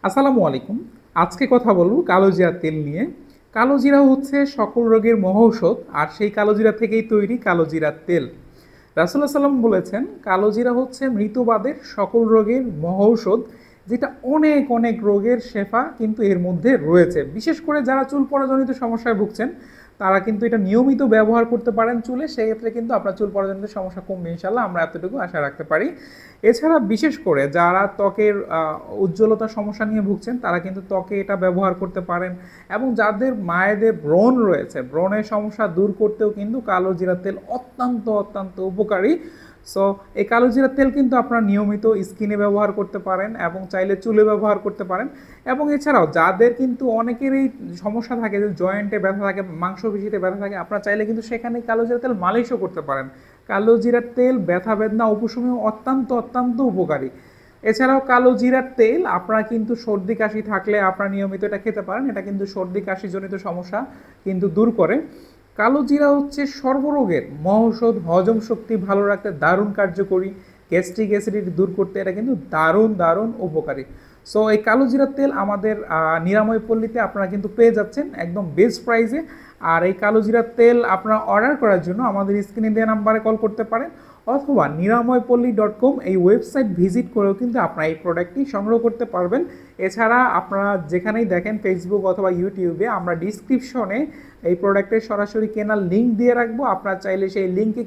আসসালামু আলাইকুম। আজকে কথা বলবো কালোজিরা তেল নিয়ে। কালোজিরা হচ্ছে সকল রোগের মহৌষধ আর সেই কালোজিরা থেকেই তৈরি কালোজিরার তেল। রাসূলুল্লাহ সাল্লাম বলেছেন কালোজিরা হচ্ছে মৃতবাদের সকল রোগের মহৌষধ, যেটা অনেক অনেক রোগের শেফা কিন্তু এর মধ্যে রয়েছে। বিশেষ করে যারা চুল পড়াজনিত সমস্যায় ভুগছেন তারা কিন্তু এটা নিয়মিত ব্যবহার করতে পারেন চুলে, সেক্ষেত্রে কিন্তু আপনার চুল পড়াজনিত সমস্যা কমবে ইনশাল্লাহ, আমরা এতটুকু আশা রাখতে পারি। এছাড়া বিশেষ করে যারা ত্বকের উজ্জ্বলতার সমস্যা নিয়ে ভুগছেন তারা কিন্তু ত্বকে এটা ব্যবহার করতে পারেন, এবং যাদের মায়েদের ব্রণ রয়েছে ব্রণের সমস্যা দূর করতেও কিন্তু কালো জিরা তেল অত্যন্ত অত্যন্ত উপকারী। সো এই কালো জিরা তেল কিন্তু আপনারা নিয়মিত স্কিনে ব্যবহার করতে পারেন এবং চাইলে চুলে ব্যবহার করতে পারেন। এবং এছাড়াও যাদের কিন্তু অনেকেরই সমস্যা থাকে যে জয়েন্টে ব্যথা থাকে, মাংসপেশিতে ব্যথা থাকে, আপনারা চাইলে কিন্তু সেখানে কালো জিরা তেল মালিশও করতে পারেন। কালো জিরার তেল ব্যথা বেদনা উপশমে অত্যন্ত অত্যন্ত উপকারী। এছাড়াও কালো জিরার তেল আপনারা কিন্তু সর্দি কাশি থাকলে আপনারা নিয়মিত এটা খেতে পারেন, এটা কিন্তু সর্দি কাশিজনিত সমস্যা কিন্তু দূর করে। কালো জিরা হচ্ছে সর্বরোগের মহৌষধ, হজম শক্তি ভালো রাখতে দারুণ কার্যকরী, গ্যাস্ট্রিক অ্যাসিডিটি দূর করতে এটা কিন্তু দারুণ দারুণ উপকারী। সো এই কালো জিরার তেল আমাদের নিরাময় পল্লীতে আপনারা কিন্তু পেয়ে যাচ্ছেন একদম বেস্ট প্রাইসে। আর এই কালো জিরার তেল আপনারা অর্ডার করার জন্য আমাদের স্ক্রিনে দেওয়া নাম্বারে কল করতে পারেন, অথবা niramypolli.com এই ওয়েবসাইট ভিজিট করেও কিন্তু আপনারা এই প্রোডাক্টটি সংগ্রহ করতে পারবেন। এছাড়া আপনারা যেখানেই দেখেন ফেসবুক অথবা ইউটিউবে আমরা ডিসক্রিপশনে এই প্রোডাক্টের সরাসরি কেনার লিঙ্ক দিয়ে রাখবো, আপনারা চাইলে সেই লিঙ্কে